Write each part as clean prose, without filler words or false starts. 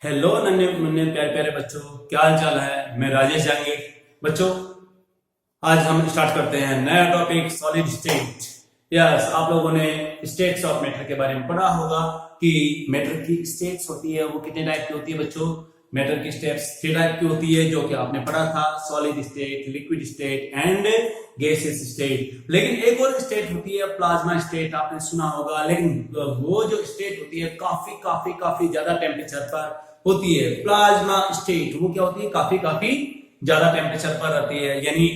Hello नन्हे मुन्ने प्यारे प्यारे बच्चों, क्या हाल चाल है। मैं राजेश जहांगीर। बच्चों, आज हम स्टार्ट करते हैं नया टॉपिक सॉलिड स्टेट। यस, आप लोगों ने स्टेट्स ऑफ मैटर के बारे में पढ़ा होगा कि मैटर की स्टेट्स होती है वो कितने टाइप की होती है। बच्चों, मैटर की स्टेट्स 3 टाइप की होती है जो कि आपने पढ़ा था, solid state, liquid state and gaseous state. लेकिन एक और स्टेट होती है प्लाज्मा स्टेट, आपने सुना होगा। लेकिन वो जो स्टेट होती है काफी काफी काफी ज्यादा टेम्परेचर पर होती है। प्लाज्मा स्टेट वो क्या होती है, काफी काफी ज्यादा टेम्परेचर पर रहती है, यानी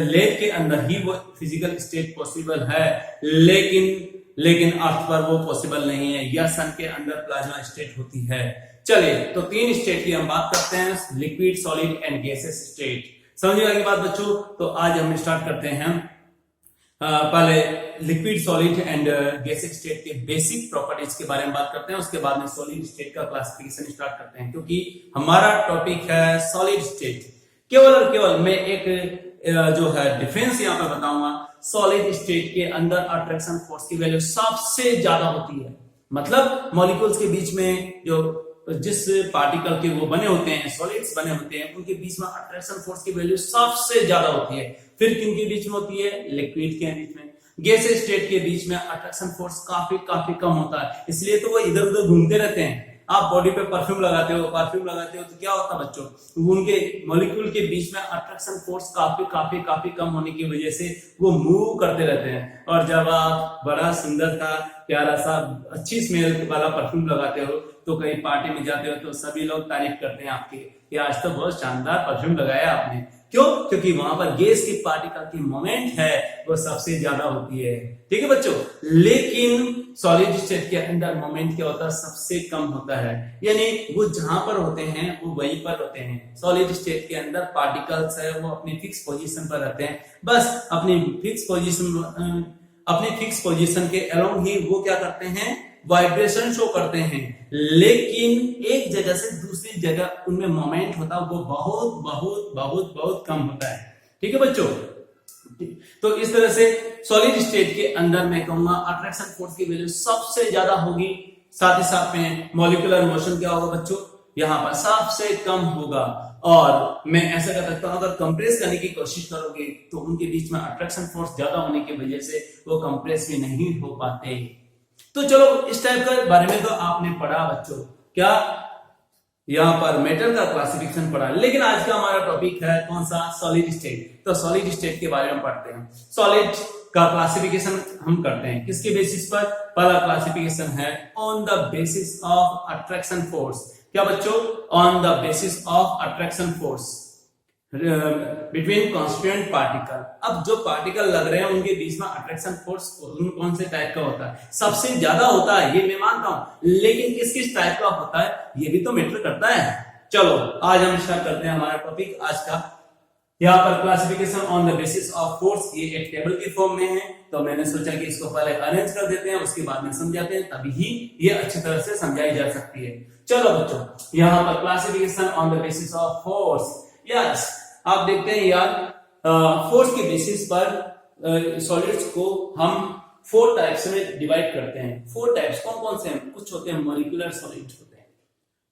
लैब के अंदर ही वो फिजिकल स्टेट पॉसिबल है, लेकिन अर्थ पर वो पॉसिबल नहीं है, या सन के अंदर प्लाज्मा स्टेट होती है। चलिए, तो 3 स्टेट की हम बात करते हैं, liquid, solid and gaseous state. समझ आएगी बात बच्चों। तो आज हम स्टार्ट करते हैं पहले liquid, solid and gaseous state के बेसिक प्रॉपर्टीज के बारे में बात करते हैं। उसके बाद में सॉलिड स्टेट का क्लासिफिकेशन स्टार्ट करते हैं, क्योंकि हमारा टॉपिक है सॉलिड स्टेट। केवल और केवल मैं एक जो है डिफरेंस यहाँ पे बताऊंगा। सॉलिड स्टेट के अंदर अट्रैक्शन फोर्स की वैल्यू सबसे ज्यादा होती है। मतलब मॉलिक्यूल्स के बीच में जो जिस पार्टिकल के वो बने होते हैं, सॉलिड्स बने होते हैं, उनके बीच में अट्रैक्शन फोर्स की वैल्यू सबसे ज्यादा होती है। फिर किन के बीच में होती है? लिक्विड के बीच में। गैसियस स्टेट के बीच में अट्रैक्शन फोर्स काफी काफी कम होता है, इसलिए तो वो इधर उधर घूमते रहते हैं। आप बॉडी पे परफ्यूम लगाते हो तो क्या होता है बच्चों, उनके मॉलिक्यूल के बीच में अट्रैक्शन फोर्स काफी काफी काफी कम होने की वजह से वो मूव करते रहते हैं। और जब आप बड़ा सुंदर सा प्यारा सा अच्छी स्मेल वाला परफ्यूम लगाते हो तो कहीं पार्टी में जाते हो तो सभी लोग तारीफ करते हैं आपकी कि आज तो बहुत शानदार परफ्यूम लगाया आपने। क्यों? क्योंकि वहां पर गैस की पार्टिकल की मोमेंट है वो सबसे ज्यादा होती है। ठीक है बच्चों। लेकिन सॉलिड स्टेट के अंदर मोमेंट क्या होता है? सबसे कम होता है, यानी वो जहां पर होते हैं वो वहीं पर होते हैं। सॉलिड स्टेट के अंदर पार्टिकल्स है वो अपनी फिक्स पोजीशन पर रहते हैं, बस अपनी फिक्स पोजीशन के अलोंग ही वो क्या करते हैं? वाइब्रेशन शो करते हैं। लेकिन एक जगह से दूसरी जगह उनमें मोमेंट होता है वो बहुत बहुत बहुत बहुत कम होता है। ठीक है बच्चों। तो इस तरह से सॉलिड स्टेट के अंदर मैं कहूंगा अट्रैक्शन फोर्स की वैल्यू सबसे ज्यादा होगी। साथ ही साथ में मॉलिक्यूलर मोशन क्या होगा बच्चों? यहां पर सबसे कम होगा। और मैं ऐसा कर सकता हूं, अगर कंप्रेस करने की कोशिश करोगे तो उनके बीच में अट्रैक्शन फोर्स ज्यादा होने की वजह से वो कंप्रेस भी नहीं हो पाते। तो चलो, इस टाइप के बारे में तो आपने पढ़ा बच्चों, क्या यहां पर मेटल का क्लासिफिकेशन पढ़ा। लेकिन आज का हमारा टॉपिक है कौन सा? Solid state. तो सॉलिड स्टेट के बारे में पढ़ते हैं। सॉलिड का क्लासिफिकेशन हम करते हैं किसके बेसिस पर? पहला क्लासिफिकेशन है on the basis of attraction force. क्या बच्चों? On the basis of attraction force between constituent particle. अब जो पार्टिकल लग रहे हैं उनके बीच में अट्रैक्शन फोर्स कौन से टाइप का होता है? सबसे ज्यादा होता है, ये मैं मानता हूं, लेकिन किस किस टाइप का होता है ये भी तो मैटर करता है। चलो, आज हम स्टार्ट करते हैं हमारा टॉपिक आज का। यहाँ पर classification on the basis of force, ये एक टेबल के फॉर्म में है, तो मैंने सोचा कि इसको पहले अरेंज कर देते हैं, उसके बाद में समझाते हैं, तभी ही ये अच्छी तरह से समझाई जा सकती है। चलो बच्चों, यहाँ पर classification on the basis of force. Yes, आप देखते हैं यार, फोर्स के बेसिस पर सॉलिड्स को हम 4 टाइप्स में डिवाइड करते हैं। 4 टाइप्स कौन कौन से हैं? कुछ होते हैं मॉलिक्यूलर सॉलिड होते हैं,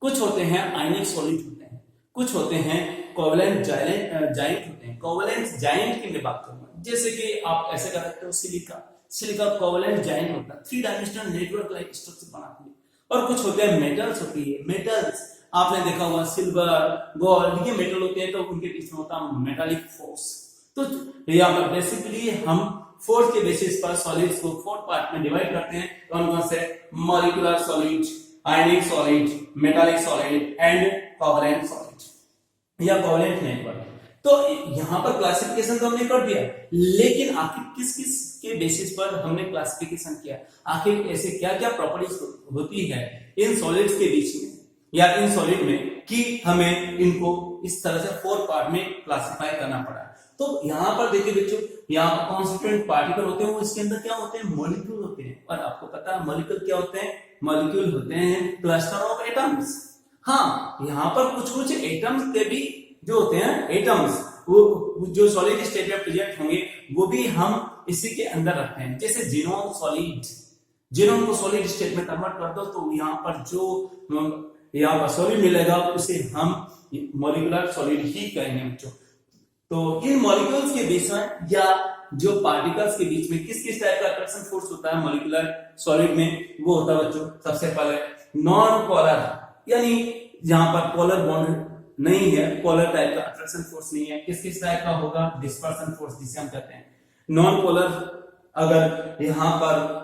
कुछ होते हैं आयनिक सॉलिड होते हैं, कुछ होते हैं कोवलेंट जाइंट होते हैं। कोवलेंट जाइंट की मैं बात करूंगा, जैसे कि आप ऐसे कर सकते हो, सिलिका कोवलेंट जाइंट होता है, 3 डायमेंशनल नेटवर्क लाइक स्ट्रक्चर बनाती है। और कुछ होते हैं मेटल्स होती है। मेटल्स आपने देखा होगा, सिल्वर, गोल्ड, ये मेटल होते हैं, तो उनके बीच में होता है मेटालिक फोर्स। तो यहाँ पर बेसिकली हम फोर्स के बेसिस पर सॉलिड्स को 4 पार्ट में डिवाइड करते हैं। कौन कौन से? Molecular solid, ionic solid, metallic solid and covalent solid या कोवलेंट नेटवर्क। तो यहां पर क्लासिफिकेशन तो हमने कर दिया, लेकिन आखिर किस किस के बेसिस पर हमने क्लासिफिकेशन किया? आखिर ऐसे क्या क्या प्रॉपर्टीज होती है इन सॉलिड्स के बीच में या इन सॉलिड में कि हमें इनको इस तरह से 4 पार्ट में क्लासिफाई करना पड़ा। तो यहाँ पर देखिए बच्चों, यहाँ पर कॉन्स्टिट्यूएंट पार्टिकल होते हैं, वो इसके अंदर क्या होते हैं? मॉलिक्यूल होते हैं। और आपको पता है मॉलिक्यूल क्या होते हैं? मॉलिक्यूल होते हैं क्लस्टर ऑफ एटम्स। हाँ, यहाँ पर कुछ कुछ एटम्स के भी जो होते हैं एटम्स, वो जो सॉलिड स्टेट में प्रेजेंट होंगे वो भी हम इसी के अंदर रखते हैं। जैसे जीनोम सॉलिड, जीनोम को सॉलिड स्टेट में कन्वर्ट कर दो तो यहाँ पर जो यहाँ पर सॉलिड मिलेगा, उसे हम मॉलिक्यूलर सॉलिड ही कहेंगे बच्चों। तो इन मॉलिक्यूल्स के बीच में या जो पार्टिकल्स के बीच में किस किस टाइप का अट्रैक्शन फोर्स होता है मॉलिक्यूलर सॉलिड में, वो होता है बच्चों सबसे पहले नॉन पोलर, यानी जहां पर पोलर बॉन्ड नहीं है, पोलर टाइप का अट्रैक्शन फोर्स नहीं है। किस किस टाइप का होगा, डिस्पर्सन फोर्स जिसे हम कहते हैं। नॉन पोलर अगर यहाँ पर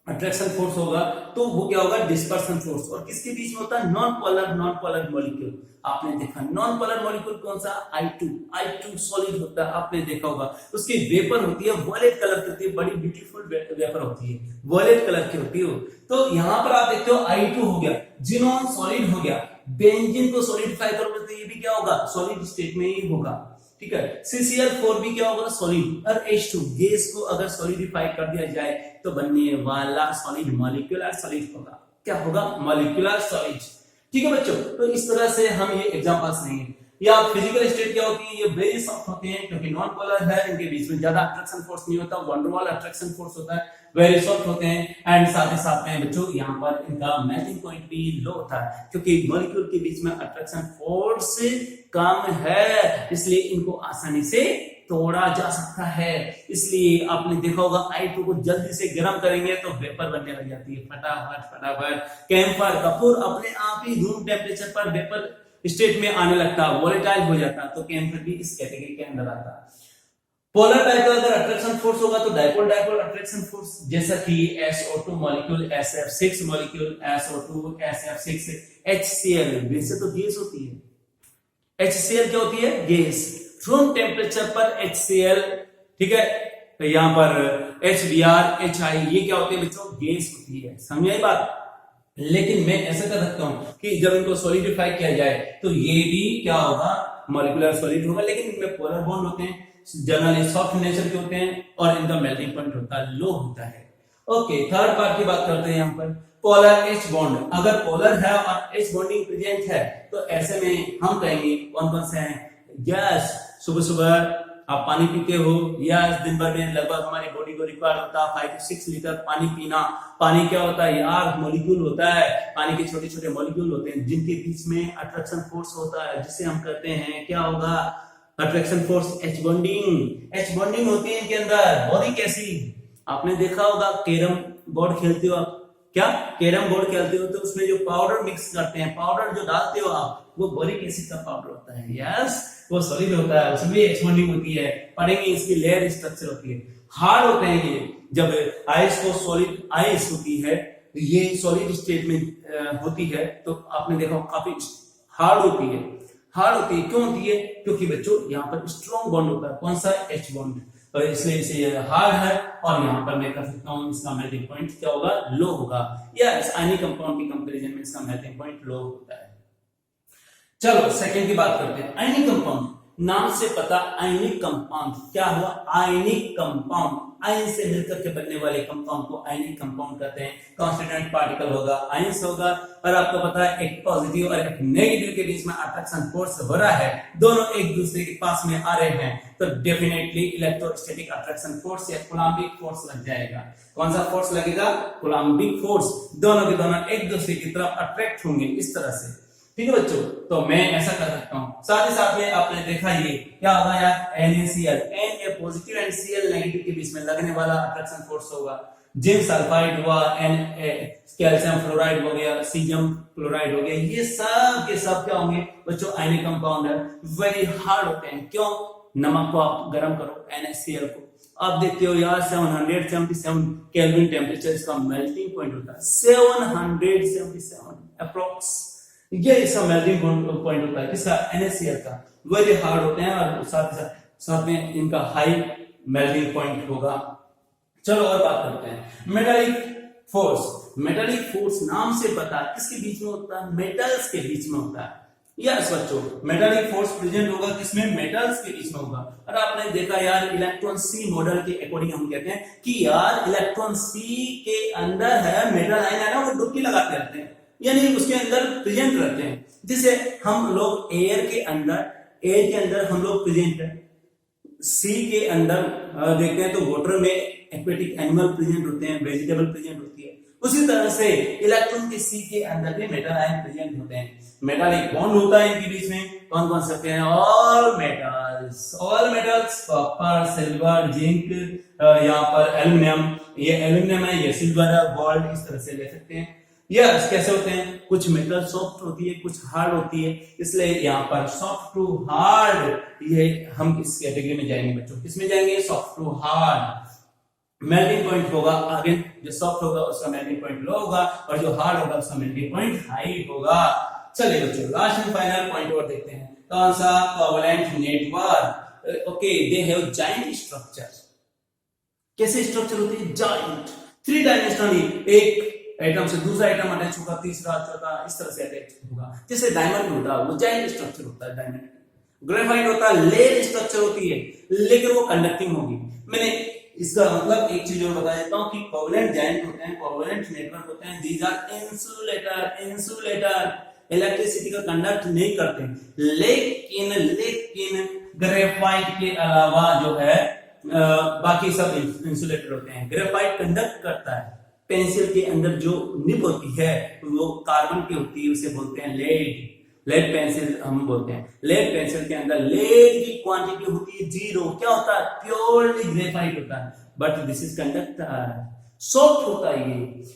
अट्रैक्शन फोर्स होगा तो वो क्या होगा, डिस्पर्सन फोर्स। और किसके बीच में होता है, नॉन पोलर मॉलिक्यूल। आपने देखा नॉन पोलर मॉलिक्यूल कौन सा, I2 सॉलिड होता है, आपने देखा होगा। उसकी वेपर होती है वॉयलेट कलर की होती है, बड़ी ब्यूटीफुल वेपर होती है, वॉयलेट कलर की होती है। तो यहाँ पर आप देखते हो I2 हो गया, जिनोन सॉलिड हो गया, बेंजीन को सॉलिडिफाई करोगे तो ये भी क्या होगा, सॉलिड स्टेट में ही होगा, ठीक है। CCl4 भी क्या होगा, सॉलिड। और H2 गैस को अगर सॉलिडिफाई कर दिया जाए तो बनने वाला सॉलिड मॉलिक्यूलर सॉलिड होगा। क्या होगा, मॉलिक्यूलर सॉलिड, ठीक है बच्चों। तो इस तरह से हम ये एग्जांपल्स लेंगे। या फिजिकल स्टेट क्या होती है, ये वेरी सॉफ्ट होते हैं क्योंकि नॉन पोलर है, इनके बीच में ज्यादा अट्रैक्शन फोर्स नहीं होता, वंडर वॉल अट्रैक्शन फोर्स होता है, वेरी सॉफ्ट होते हैं। एंड साथ ही साथ में बच्चों यहाँ पर इनका मेल्टिंग पॉइंट भी लो होता है क्योंकि मॉलिक्यूल के बीच में अट्रैक्शन फोर्स कम है, इसलिए इनको आसानी से तोड़ा जा सकता है। इसलिए आपने देखा होगा I2 को जल्दी से गर्म करेंगे तो वेपर बनने लग जाती है, फटाफट। कैम्फर कपूर अपने आप ही रूम टेम्परेचर पर वेपर स्टेट में आने लगता है, वोलेटाइल हो जाता है, तो कैम्फर भी इस कैटेगरी के अंदर आता है। पोलर टाइप का अगर अट्रैक्शन फोर्स होगा तो डाइपोल अट्रैक्शन फोर्स, जैसा कि SO2 molecule, SF6 molecule, SO2 SF6 HCl, वैसे तो गैस होती है। HCl क्या होती है, गैस। रूम टेम्परेचर पर HCl, ठीक है। तो यहाँ पर HBr, HI ये क्या होते हैं बच्चों, गैस होती है, समझे बात। लेकिन मैं ऐसा कर सकता हूं कि जब इनको सॉलिडिफाई किया जाए तो ये भी क्या होगा, मॉलिक्यूलर सॉलिड होगा, लेकिन इनमें पोलर बॉन्ड होते हैं, जनरली सॉफ्ट नेचर के होते हैं और इनका मेल्टिंग पॉइंट होता है लो होता है। ओके, थर्ड पार्ट की बात करते हैं यहाँ पर, पोलर H बॉन्ड। अगर पोलर है और H बॉन्डिंग प्रेजेंट है तो ऐसे में हम कहेंगे कौन कौन से हैं, यस, सुबह सुबह आप पानी पीते हो, यस, दिन भर में लगभग हमारी बॉडी को रिक्वायर होता है 5 से 6 लीटर पानी पीना। पानी क्या होता है यार, मॉलिक्यूल होता है, पानी के छोटे छोटे मॉलिक्यूल होते हैं जिनके बीच में अट्रैक्शन फोर्स होता है, जिसे हम कहते हैं क्या होगा, अट्रैक्शन फोर्स, H बॉन्डिंग होती है इनके अंदर। बॉडी कैसी, आपने देखा होगा कैरम बोर्ड खेलते हो आप, क्या कैरम बोर्ड खेलते हो तो उसमें जो पाउडर मिक्स करते हैं, पाउडर जो डालते हो आप, वो बोरिक एसिड का पाउडर होता है, यस, वो सॉलिड होता है, उसमें H बॉन्डिंग होती है, पढ़ेंगे इसकी लेयर स्ट्रक्चर होती है। हार्ड होते हैं ये, जब आइस को सॉलिड आइस होती है, ये सॉलिड स्टेट में होती है तो आपने देखा काफी हार्ड होती है। क्यों होती है, क्योंकि बच्चों यहाँ पर स्ट्रॉन्ग बॉन्ड होता है, कौन सा, H बॉन्ड, और इसलिए इसे हार्ड है। और यहाँ पर मैं कर सकता हूँ इसका मेल्टिंग पॉइंट क्या होगा, लो होगा, या इस आयनिक कंपाउंड की कंपैरिजन में इसका मेल्टिंग पॉइंट लो होता है। चलो सेकंड की बात करते हैं, आयनिक कंपाउंड। नाम से पता, आयनिक कंपाउंड क्या हुआ, आयनिक कंपाउंड, आयन से मिलकर के बनने वाले कंपाउंड को आयनिक कंपाउंड कहते हैं। कॉन्स्टिट्यूएंट पार्टिकल होगा, आयंस होगा, और आपको पता है एक पॉजिटिव और एक नेगेटिव के बीच में अट्रैक्शन फोर्स हो रहा है, दोनों एक दूसरे के पास में आ रहे हैं तो डेफिनेटली इलेक्ट्रोस्टैटिक अट्रैक्शन फोर्स या कूलम्बिक फोर्स लग जाएगा। कौन सा फोर्स लगेगा, कूलम्बिक फोर्स, दोनों के दोनों एक दूसरे की तरफ अट्रैक्ट होंगे इस तरह से, ठीक है बच्चों। तो मैं ऐसा कर सकता हूं। साथ ही साथ में आपने देखा ये क्या होगा यार, NaCl, Na positive and Cl negative के बीच में लगने वाला अट्रैक्शन फोर्स होगा। जिंक सल्फाइड हुआ, कैल्शियम फ्लोराइड हो गया, सीजियम क्लोराइड हो गया, ये सब के सब क्या होंगे बच्चों, आयनिक कंपाउंड है, वेरी हार्ड होते हैं। क्यों, नमक को आप गर्म करो, NaCl को, आप देखते हो यार 777 केल्विन टेम्परेचर इसका मेल्टिंग पॉइंट होता है, 777 अप्रोक्स, ये इसका मेल्टिंग पॉइंट होता है किसका, NaCl का, वेरी हार्ड होते हैं और साथ में इनका हाई मेल्टिंग पॉइंट होगा। चलो और बात करते हैं मेटालिक फोर्स। नाम से पता किसके बीच में होता है, मेटल्स के बीच में होता है। यस बच्चों, मेटालिक फोर्स प्रेजेंट होगा किसमें, मेटल्स के बीच में होगा। और आपने देखा यार इलेक्ट्रॉन C मॉडल के अकॉर्डिंग हम कहते हैं कि यार इलेक्ट्रॉन C के अंदर है मेटल आयन है ना, वो डुबकी लगाते रहते हैं, यानी उसके अंदर प्रेजेंट रहते हैं, जिसे हम लोग एयर के अंदर हम लोग प्रेजेंट है। सी के अंदर देखते हैं तो वाटर में एक्वेटिक एनिमल प्रेजेंट होते हैं, वेजिटेबल प्रेजेंट होती है, उसी तरह से इलेक्ट्रॉन के सी के अंदर भी मेटल आयन प्रेजेंट होते हैं। मेटालिक बॉन्ड होता है इनके बीच में, कौन कौन से होते हैं? All metals, copper, silver, zinc, यहाँ पर एल्यूमिनियम, ये एल्यूमिनियम है, ये सिल्वर है, गोल्ड, इस तरह से ले सकते हैं। यस, कैसे होते हैं? कुछ मेटल सॉफ्ट होती है, कुछ हार्ड होती है, इसलिए यहाँ पर सॉफ्ट टू हार्ड, ये हम इस कैटेगरी में जाएंगे बच्चों। किसमें जाएंगे? Soft to hard. Melting point होगा आगे, जो सॉफ्ट होगा उसका मेल्टिंग पॉइंट लो होगा, और जो हार्ड होगा उसका मेल्टिंग पॉइंट हाई होगा। चलिए बच्चों, लास्ट एंड फाइनल पॉइंट और देखते हैं। कौन सा? Covalent network. Okay, they have joint structure. कैसे स्ट्रक्चर होती है? जॉइंट, 3 डायमेंशनली, एक एटम से दूसरा एटम अटैच होगा, तीसरा, चौथा, इस तरह से अटैच होगा। जैसे डायमंड होता है वो जॉइंट स्ट्रक्चर होता है डायमंड। ग्रेफाइट होता है लेयर स्ट्रक्चर होती है, लेकिन वो कंडक्टिंग होगी। मैंने इसका मतलब एक चीज और बता देता हूं कि कोवैलेंट जॉइंट होते हैं, कोवैलेंट नेटवर्क होते हैं, दीज आर इंसुलेटर, इलेक्ट्रिसिटी का कंडक्ट नहीं करते। लेकिन ग्रेफाइट के अलावा जो है बाकी सब इंसुलेटर होते हैं। ग्रेफाइट कंडक्ट करता है। पेंसिल के अंदर जो निब होती है वो कार्बन की होती है, उसे बोलते हैं लेड पेंसिल हम बोलते हैं। लेड पेंसिल के अंदर लेड की क्वांटिटी होती है 0। क्या होता है? प्योरली ग्रेफाइट होता है, but this is conductor, soft होता है ये।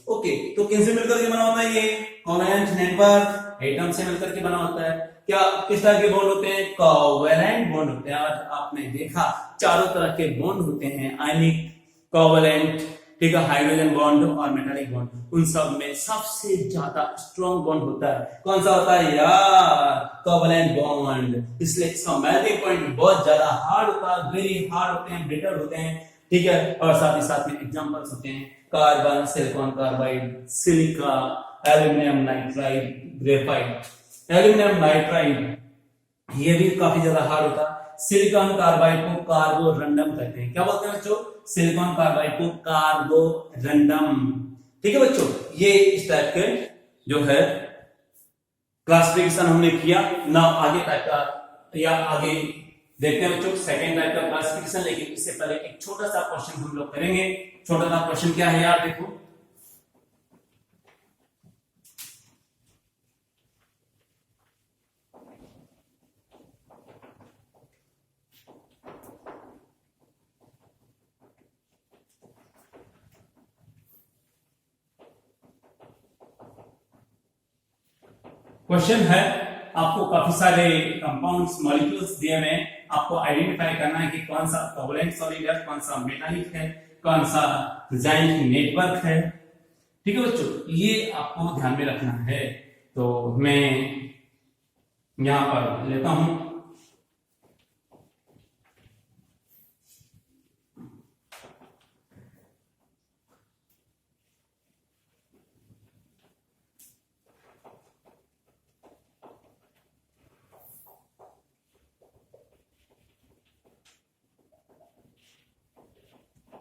ओके, तो किनसे मिलकर के बना होता है ये? कोवैलेंट नेटवर्क एटम से मिलकर के बना होता है। क्या किस तरह के बॉन्ड होते हैं? कोवैलेंट बॉन्ड होते हैं। और आपने देखा चारों तरह के बॉन्ड होते हैं, आयनिक, कोवैलेंट, ठीक है, हाइड्रोजन बॉन्ड और मेटालिक बॉन्ड। उन सब में सबसे ज्यादा स्ट्रॉन्ग बॉन्ड होता है, कौन सा होता है यार? Covalent bond. इसलिए इसका मेल्टिंग पॉइंट बहुत ज्यादा हार्ड होता है, वेरी हार्ड होते हैं, ब्रिटल होते हैं, ठीक है। और साथ ही साथ में एग्जांपल्स होते हैं carbon, silicon carbide, silica, aluminium nitride, graphite. Aluminium nitride ये भी काफी ज्यादा हार्ड होता है। सिलिकॉन कार्बाइड को कार्बोरंडम कहते हैं। क्या बोलते हैं बच्चों? सिलिकॉन कार्बाइड को कार्बोरंडम। ठीक है बच्चों, ये इस टाइप के जो है क्लासिफिकेशन हमने किया ना। आगे टाइप का या आगे देखते हैं बच्चों सेकंड टाइप का क्लासिफिकेशन, लेकिन इससे पहले एक छोटा सा क्वेश्चन हम लोग करेंगे। छोटा सा क्वेश्चन क्या है यार? देखो, क्वेश्चन है, आपको काफी सारे कंपाउंड्स, मॉलिक्यूल्स दिए हुए हैं, आपको आइडेंटिफाई करना है कि कौन सा कोवैलेंट सॉलिड है, कौन सा मेटालिक है, कौन सा जॉइंट नेटवर्क है। ठीक है बच्चों, ये आपको ध्यान में रखना है। तो मैं यहां पर लेता हूं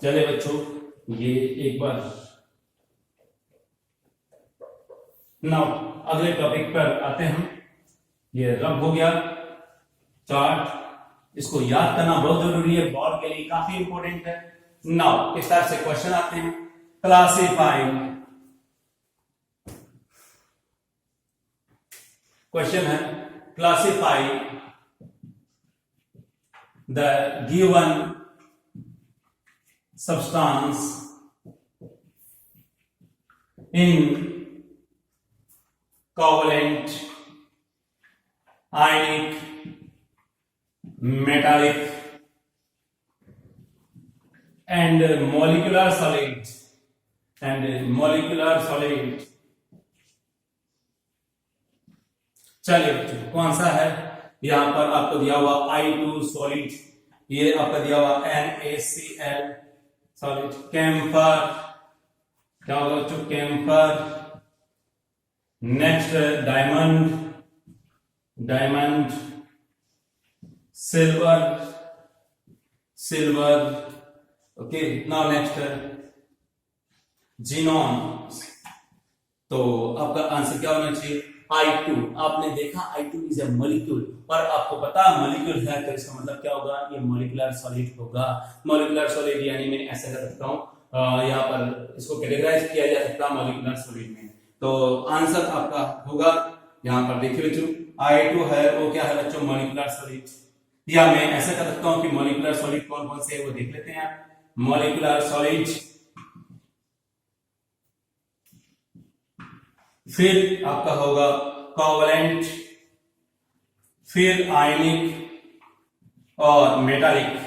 चले बच्चों, ये एक बार नाउ अगले टॉपिक पर आते हैं हम। ये रब हो गया चार्ट, इसको याद करना बहुत जरूरी है, बोर्ड के लिए काफी इंपॉर्टेंट है। नाउ इस तरह से क्वेश्चन आते हैं। क्लासिफाई, क्वेश्चन है classify the given substance in covalent, ionic, metallic and molecular solid चलिए बच्चों, कौन सा है? यहां पर आपको दिया हुआ I2 सॉलिड, ये आपका दिया हुआ NaCl सॉलिड। कैम्फर, क्या होगा बच्चों? Camphor. Next diamond, silver. Okay, now next xenon. तो आपका आंसर क्या होना चाहिए? I2। आपने देखा I2 इज ए मॉलिक्यूल, और आपको पता मॉलिक्यूल है तो इसका मतलब क्या होगा? ये मॉलिक्यूलर सॉलिड होगा। मॉलिक्यूलर सॉलिड यानी मैं ऐसा कर सकता हूं यहाँ पर इसको कैटेगराइज किया जा सकता है मॉलिक्यूलर सॉलिड में। तो आंसर आपका होगा यहाँ पर देखिए बच्चों I2 है वो क्या है बच्चों मॉलिक्यूलर सॉलिड। या मैं ऐसा कर सकता हूँ कि मॉलिक्यूलर सॉलिड कौन कौन से है वो देख लेते हैं आप। मॉलिक्यूलर सॉलिड, फिर आपका होगा कोवलेंट, फिर आयनिक और मेटालिक।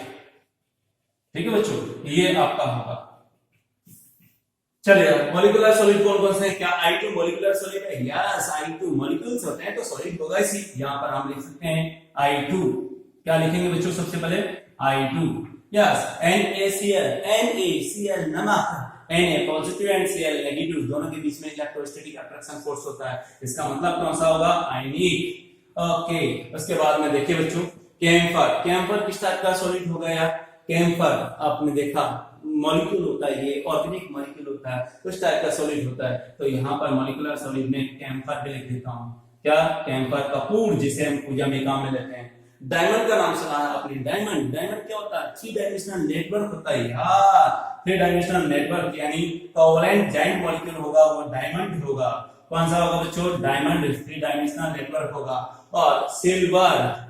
ठीक है बच्चों, ये आपका होगा। चलिए मॉलिक्यूलर सॉलिड कौन कौन से हैं? क्या I2 मॉलिक्यूलर सॉलिड है? यस, I2 मॉलिक्यूल्स होते हैं तो सॉलिड होगा इसी। यहां पर हम लिख सकते हैं I2। क्या लिखेंगे बच्चों सबसे पहले? I2। यस, NaCl, NaCl नमक, Na positive and Cl negative, दोनों के बीच में इलेक्ट्रोस्टैटिक अट्रैक्शन फोर्स होता है। इसका मतलब कौन सा होगा? आयनिक। ओके, उसके बाद में देखिए बच्चों कैम्फर। कैम्फर किस टाइप का सॉलिड हो गया? कैम्फर आपने देखा मॉलिक्यूल होता है, ये ऑर्गेनिक मॉलिक्यूल होता है, उस टाइप का सॉलिड होता है। तो यहाँ पर मॉलिक्यूलर सॉलिड में कैम्फर भी लिख देता हूँ। क्या? कैम्फर, कपूर, जिसे हम पूजा में काम में लेते हैं। डायमंड का नाम सुना है आपने? डायमंड, डायमंड क्या होता है? 3 डायमेंशनल नेटवर्क होता है यार। 3 डायमेंशनल नेटवर्क यानी कोवलेंट जाइंट मॉलिक्यूल होगा वो डायमंड होगा। कौन सा होगा बच्चों? डायमंड 3 डायमेंशनल नेटवर्क होगा। और सिल्वर,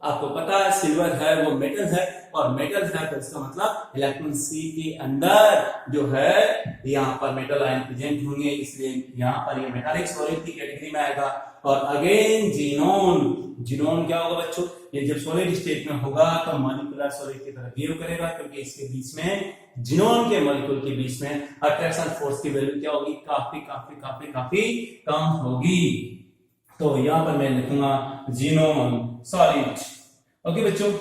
आपको पता है सिल्वर है वो मेटल है, और मेटल है तो इसका मतलब इलेक्ट्रॉन सी के अंदर जो है यहाँ पर मेटल आयन प्रेजेंट होंगे, इसलिए यहाँ पर ये मेटालिक सॉलिड की कैटेगरी में आएगा। और अगेन जीनोन, जीनोन क्या होगा बच्चों? ये जब सॉलिड स्टेट में होगा तो मॉलिक्यूलर सॉलिड की तरह बिहेव करेगा, क्योंकि इसके बीच में जीनोन के मॉलिक्यूल के बीच में अट्रैक्शन फोर्स की वैल्यू क्या होगी? काफी काफी काफी काफी कम होगी। तो यहाँ पर मैं लिखूंगा जीनोन सॉलिड। ओके बच्चों,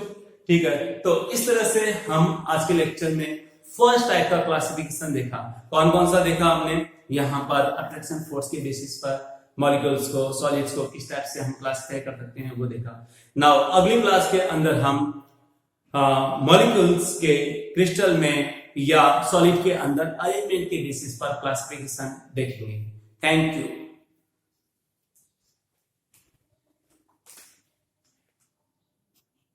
ठीक है। तो इस तरह से हम आज के लेक्चर में फर्स्ट टाइप का क्लासिफिकेशन देखा। कौन कौन सा देखा हमने? यहाँ पर अट्रैक्शन फोर्स के बेसिस पर मॉलिक्यूल्स को, सॉलिड्स को किस टाइप से हम क्लासिफाई कर सकते हैं वो देखा। नाउ अगली क्लास के अंदर हम मॉलिक्यूल्स के क्रिस्टल में या सॉलिड के अंदर अरेंजमेंट के बेसिस पर क्लासिफिकेशन देखेंगे। Thank you.